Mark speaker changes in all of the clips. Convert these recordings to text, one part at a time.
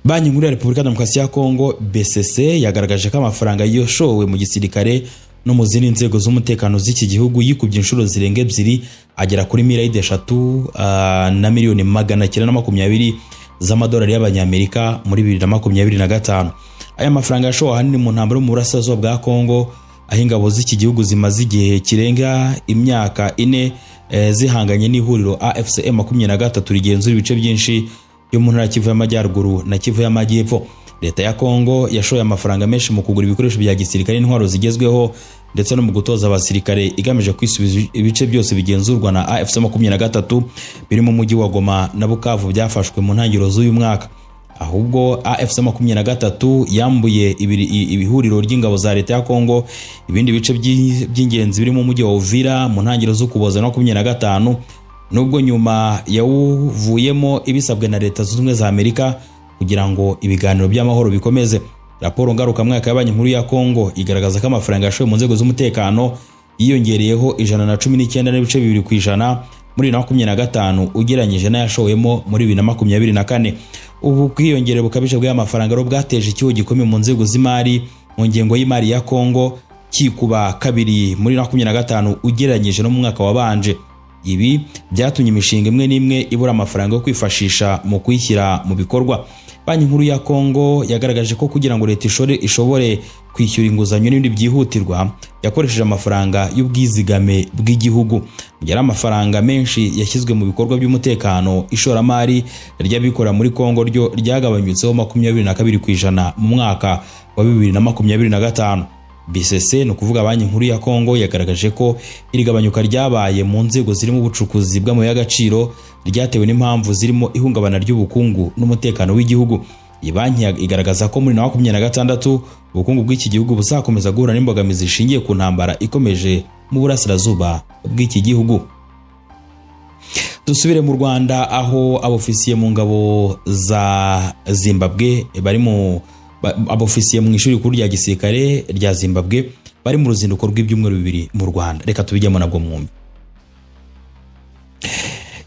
Speaker 1: Banki Nkuru ya Repubulika Demokarasi ya Kongo BCC yagaragaje ko amafaranga yoshowe mu gisirikare no mu zindi nzego z'umutekano z'iki gihugu yikubye inshuro zirenga 2 agera kuri miliyari 3 na miliyoni 920 z'amadolari y'abanyamerika muri 2025. Aya mafaranga yashowe ahanini mu ntambaro mu burasirazuba bwa Kongo, aho ingabo z'iki gihugu zimaze igihe kirenga imyaka 4 zihanganye n'ihuriro AFC M23 rigenzura ibice byinshi yo mu ntara Kivu y'Amajyaruguru na Kivu y'Amajyepfo. Leta ya Kongo yashoye amafaranga menshi mu kugura ibikoresho bya gisirikare n'intwaro zigezweho ndetse no mu gutoza abasirikare igamije kwisubiza ibice byose bigenzurwa na AFC M23 biri mu mujyi wa Goma na Bukavu byafashwe mu ntangiriro z'uyu mwaka. Ahubwo AFC M23 yambuye ibihuriro ry'ingabo za leta ya Kongo ibindi bice by'ingenzi biri mu mujyi wa Uvira mu ntangiriro zo kuboza no 25, nubwo nyuma yawuvuyemo ibisabwe na leta zunze ubumwe za Amerika kugira ngo ibiganiro by'amahoro bikomeze. Raporo ngaruka mwaka ya Banki Nkuru ya Kongo igaragaza ko amafaranga yashowe mu nzego z'umutekano yiyongereyeho 119.2% muri 2025 ugereranyije n'ayashowemo muri 2024. Ubu kwiyongera bukabije bw'amafaranga ro bwateje ikiho gikomeye mu nzego z'imari mu ngengo y'imari ya Kongo kikuba kabiri muri 2025 ugereranyije no mu mwaka wabanje. Ibi byatumye imishinga imwe n'imwe ibura amafaranga yo kwifashisha mu kwishyira mu bikorwa. Banki Nkuru ya Kongo yagaragaje ko kugira ngo leta ishobore kwishyura inguzanyo n'ibindi byihutirwa yakoresheje amafaranga y'ubwizigame bw'igihugu. Byari amafaranga menshi yashyizwe mu bikorwa by'umutekano. Ishoramari ry'abikora muri Kongo ryo ryagabanyutseho 22% mu mwaka wa 2025. BCC no kuvuga Banki Nkuru ya Kongo yagaragaje ko irigabanyuka ryabaye mu nzego zirimo ubucukuzi bw'amabuye y'agaciro ryatewe n'impamvu zirimo ihungabana ry'ubukungu n'umutekano w'igihugu. Iyi banki igaragaza ko muri 2026 ubukungu bw'iki gihugu buzakomeza guhura n'imbogamizi zishingiye ku ntambara ikomeje mu burasirazuba bw'iki gihugu. Dusubire mu Rwanda aho abofisiye mu ngabo za Zimbabwe bari mu abofisiye mu ishuri rikuru rya gisirikare rya Zimbabwe bari mu ruzinduko rw'ibyumweru 2 mu Rwanda. Reka tubijyemo nabwo mwumve.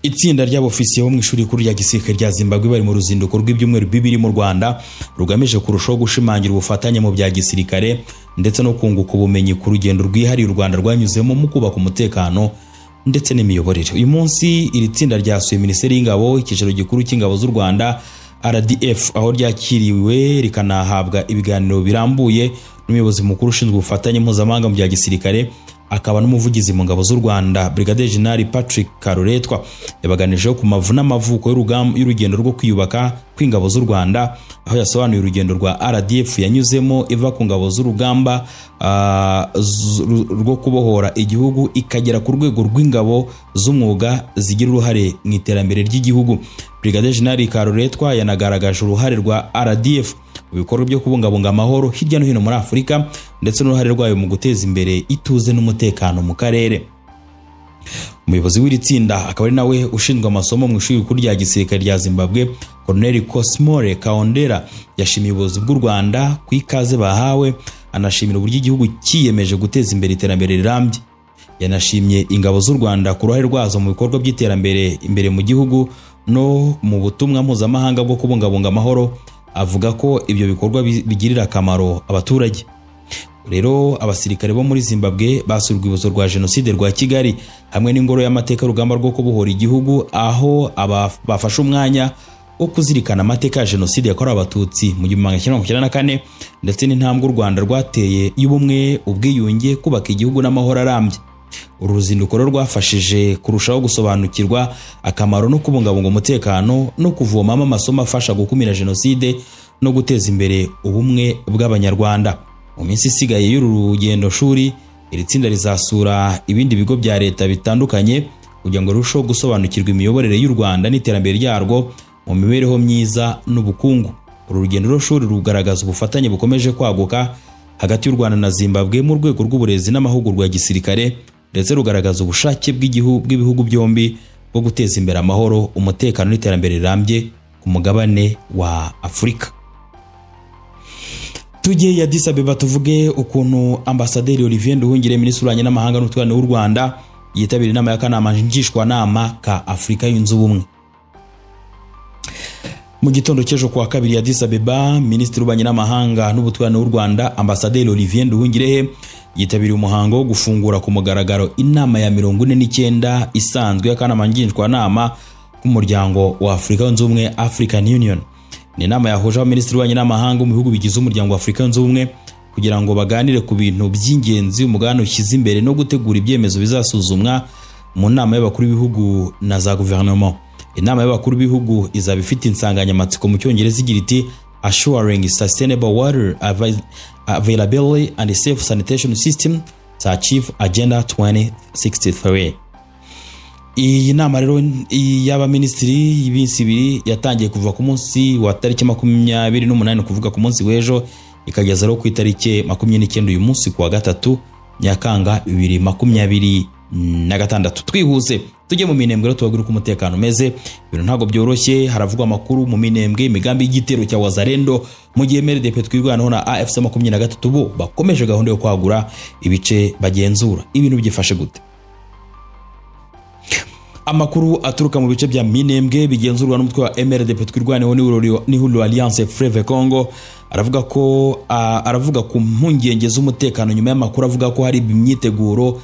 Speaker 1: Itsinda ry'abofisiye bo mu ishuri rikuru rya gisirikare rya Zimbabwe bari mu ruzinduko rw'ibyumweru 2 mu Rwanda rugamije kurushaho gushimangira ubufatanye mu bya gisirikare ndetse no kunguka ubumenyi ku rugendo rwihariye u Rwanda rwanyuzemo mu kubaka umutekano ndetse n'imiyoborere. Uyu munsi iri tsinda ryasuye Minisiteri y'Ingabo, icyicaro gikuru cy'ingabo z'u Rwanda RDF, aho ryakiriwe rikanahabwa ibiganiro birambuye n'umuyobozi mukuru ushinzwe ubufatanye mpuzamahanga mu bya gisirikare akaba n'umuvugizi mu ngabo z'u Rwanda Brigadier General Patrick Karuretwa. Yabaganijeho ku mavu n'amavuko y'urugendo rwo kwiyubaka kw'ingabo z'u Rwanda, aho yasobanuye urugendo rwa RDF yanyuzemo iva ku ngabo z'urugamba rwo kubohora igihugu ikagera ku rwego rw'ingabo z'umwuga zigira uruhare mu iterambere ry'igihugu. Brigadier General Karuretwa yanagaragaje uruhare rwa RDF mu bikorwa byo kubungabunga amahoro hirya no hino muri Afurika ndetse n'uruhare rwayo mu guteza imbere ituze n'umutekano mu karere. Umuyobozi w'iri tsinda akaba ari nawe ushinzwe amasomo mu ishuri rikuru rya gisirikare rya Zimbabwe, Colonel Cosmore Kaondera, yashimiye ubuyobozi bw'u Rwanda ku ikaze bahawe, anashimira uburyo igihugu kiyemeje guteza imbere iterambere rirambye. Yanashimye ingabo z'u Rwanda ku ruhare rwazo mu bikorwa by'iterambere imbere mu gihugu no mu butumwa mpuzamahanga bwo kubungabunga amahoro, avuga ko ibyo bikorwa bigirira akamaro abaturage. Rero abasirikare bo muri Zimbabwe basuye urwibutso rwa Jenoside rwa Kigali hamwe n'ingoro y'amateka y'urugamba rwo kubohora igihugu, aho bafashe umwanya wo kuzirikana amateka ya Jenoside yakorewe Abatutsi mu 1994 ndetse n'intambwe u Rwanda rwateye y'ubumwe, ubwiyunge, kubaka igihugu n'amahoro arambye. Uru ruzinduko rwafashije kurushaho gusobanukirwa akamaro no kubungabunga umutekano no kuvomamo amasomo afasha gukumira Jenoside no guteza imbere ubumwe bw'Abanyarwanda. Mu minsi isigaye y'uru rugendo shuri, iri tsinda rizasura ibindi bigo bya leta bitandukanye kugira ngo rusheho gusobanukirwa imiyoborere y'u Rwanda n'iterambere ryarwo mu mibereho myiza n'ubukungu. Uru rugendo shuri rugaragaza ubufatanye bukomeje kwaguka hagati y'u Rwanda na Zimbabwe mu rwego rw'uburezi n'amahugurwa ya gisirikare ndetse rugaragaza ubushake bw'ibihugu byombi bwo guteza imbere amahoro, umutekano n'iterambere rirambye ku mugabane wa Afurika. Tujye Addis Abeba tuvuge ukuntu Ambasaderi Olivier Nduhungire, Minisitiri w'Ububanyi n'Amahanga n'Ubutwererane w'u Rwanda, yitabira inama y'akanama njishwanama ka Afurika yunze ubumwe. Mu gitondo cy'ejo kwa kabiri ya Addis Abeba, Minisitiri w'Ububanyi n'Amahanga n'Ubutwererane w'u Rwanda Ambasaderi Olivier Nduhungirehe yitabiriye umuhango wo gufungura ku mugaragaro inama ya 49 isanzwe y'akanama ngishwanama k'umuryango wa Afurika yunze ubumwe African Union. Ni inama yahuje abaminisitiri b'Ububanyi n'Amahanga mu bihugu bigize umuryango wa Afurika yunze ubumwe kugira ngo baganire ku bintu by'ingenzi umugabane ushyize imbere no gutegura ibyemezo bizasuzumwa mu nama y'abakuru b'ibihugu na za guverinoma. Inama y'abakuru b'ibihugu izaba ifite insanganyamatsiko mu Cyongereza igira iti Assuring Sustainable Water Availability and Safe Sanitation System to Achieve Agenda 2063. Iyi nama rero y'abaminisitiri y'ibinsi ibiri yatangiye kuva ku munsi wa tariki 28 kuvuga ku munsi w'ejo ikageza rero ku itariki 29 uyu munsi kuwa gatatu Nyakanga 2026. Twihuse tujye mu minembwe tubabwira uko umutekano umeze. Ibintu ntago byoroshye, haravugwa amakuru mu minembwe imigambi y'igitero cya Wazalendo mu gihe MRDP twirwanaho na AFC 23 bo bakomeje gahunda yo kwagura ibice bagenzura. Ibintu byifashe gute? Amakuru aturuka mu bice bya Minembwe bigenzurwa n'umutwe wa MRDP twirwaneho n'ihuriro Alliance Fleuve Congo aravuga ku mpungenge z'umutekano nyuma y'amakuru avuga ko hari imyiteguro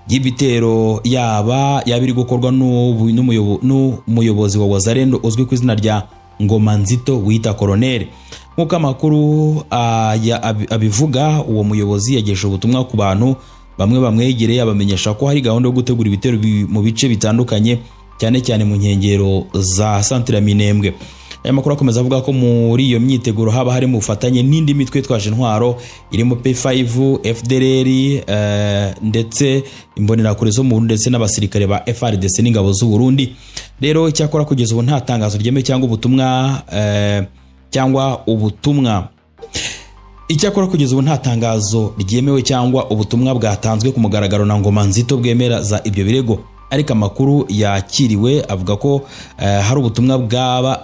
Speaker 1: y'ibitero yabiri gukorwa n'umuyobozi wa Wazalendo uzwi ku izina rya Ngoma Nzito wita Colonel. Nk'uko amakuru abivuga, uwo muyobozi yagejeje ubutumwa ku bantu bamwe bamwegereye abamenyesha ko hari gahunda yo gutegura ibitero mu bice bitandukanye cyane cyane mu nkengero za Centre Minembwe. Aya makuru akomeza avuga ko muri iyo myiteguro haba hari mu bufatanye n'indi mitwe twaje intwaro irimo P5, FDLR ndetse imbonerakure zo mu Burundi ndetse n'abasirikare ba FARDC n'ingabo z'u Burundi. Rero icyakora kugeza ubu nta tangazo ryeme cyangwa ubutumwa bwatanzwe ku mugaragaro na Ngoma Nzito bwemera za ibyo birego, ariko amakuru yakiriwe avuga ko hari ubutumwa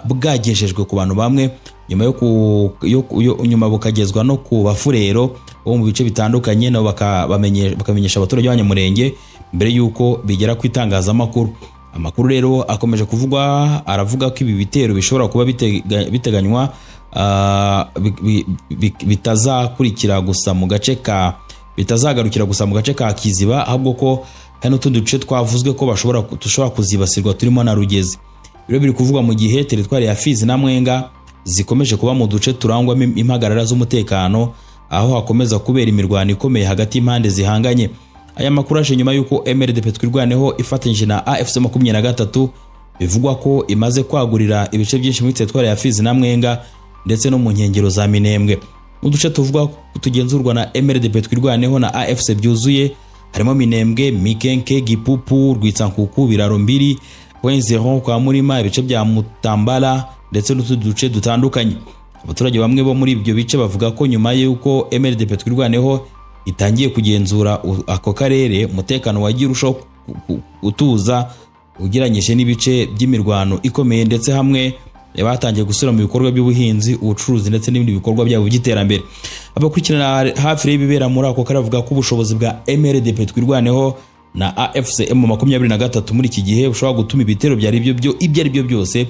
Speaker 1: bwagejejwe ku bantu bamwe nyuma bukagezwa no ku bafurero bo mu bice bitandukanye nabo bakamenyesha abaturage b'Abanyamurenge mbere yuko bigera ku itangazamakuru. Amakuru rero akomeje kuvugwa, aravuga ko ibi bitero bishobora kuba biteganywa bitazagarukira gusa mu gace ka Kiziba, ahubwo ko hano tundi duce twavuzwe ko dushobora kuzibasirwa turimo na Rugezi. Biro biri kuvugwa mu gihe teritwari ya Fizi na Mwenga zikomeje kuba mu duce turangwamo impagarara z'umutekano, aho hakomeza kubera imirwano ikomeye hagati y'impande zihanganye. Aya makuru aje nyuma yuko MRDP twirwaneho ifatanyije na AFC 23 bivugwa ko imaze kwagurira ibice byinshi muri teritwari ya Fizi na Mwenga ndetse no mu nkengero za Minembwe. Mu duce tuvuga tugenzurwa na MRDP twirwaneho na AFC byuzuye harimo Minembwe, Mikenke, Gipupu, Rwitsankuku, Biraro Mbiri, Wenzero kwa Murima, ibice bya Mutambala ndetse n'utundi duce dutandukanye. Abaturage bamwe bo muri ibyo bice bavuga ko nyuma y'uko MRDP twirwaneho itangiye kugenzura ako karere, umutekano wagiye urushaho gutuza ugiranyije n'ibice by'imirwano ikomeye, ndetse hamwe batangiye gusura mu bikorwa by'ubuhinzi, ubucuruzi ndetse n'ibindi bikorwa byabo by'iterambere. Abakurikirana hafi y'ibibera muri ako karere bavuga ko ubushobozi bwa MRDP twirwaneho na AFC M23 muri iki gihe bushobora gutuma ibitero ibyo ari byo byose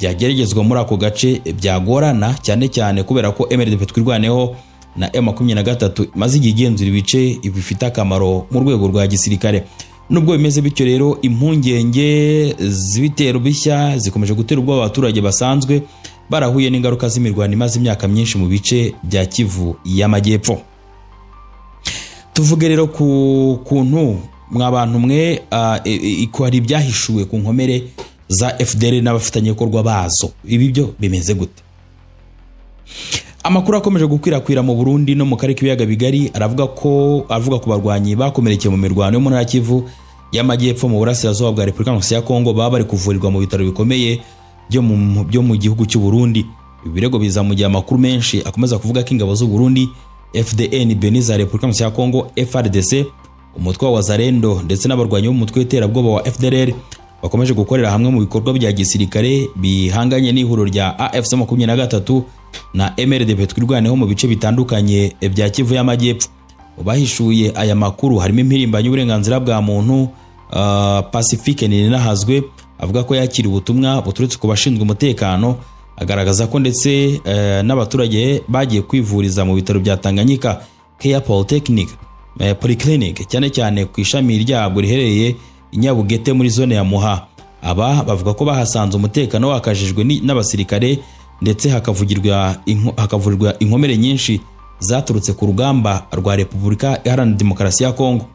Speaker 1: byageragezwa muri ako gace byagorana, cyane cyane kubera ko MRDP twirwaneho na M23 maze igenzura ibice bifite akamaro mu rwego rwa gisirikare. Nubwo bimeze bityo rero, impungenge z'ibitero bishya zikomeje gutera ubwoba abaturage basanzwe barahuye n'ingaruka z'imirwano imaze imyaka myinshi mu bice bya Kivu y'Amajyepfo. Tuvuge rero ku kuntu mwabantu mwe hari ibyahishuwe ku nkomere za FDL n'abafitanye bikorwa bazo. Ibi byo bimeze gute? Amakuru akomeje gukwirakwira mu Burundi no mu karere k'ibiyaga bigari aravuga ku barwanyi bakomerekeye mu mirwano yo mu ntara Kivu y'Amajyepfo mu burasirazuba bwa Repubulika ya Kongo baba bari kuvurirwa mu bitaro bikomeye byo mu gihugu cy'u Burundi. Ibirego biza mu gihe amakuru menshi akomeza kuvuga ko ingabo z'u Burundi, FDN Beniza Repubulika ya Kongo, FARDC, umutwe wa Wazalendo ndetse n'abarwanyi b'umutwe w'iterabwoba wa FDLR bakomeje gukorera hamwe mu bikorwa bya gisirikare bihanganye n'ihuriro rya AFC 23 na MRDP twirwaneho mu bice bitandukanye bya Kivu y'Amajyepfo. Bahishuye aya makuru harimo impirimbanyi y'uburenganzira bwa muntu Pacifique Ninahazwe avuga ko yakira ubutumwa buturutse ku bashinzwe umutekano agaragaza ko ndetse n'abaturage bagiye kwivuriza mu bitaro bya Tanganyika Care Polyclinic cyane cyane ku ishami ryabwo riherereye i Nyabugete muri zone ya Muha. Aba bavuga ko bahasanze umutekano wakajijwe n'abasirikare ndetse hakavurirwa inkomere nyinshi zaturutse ku rugamba rwa Repubulika Iharanira Demokarasi ya Kongo.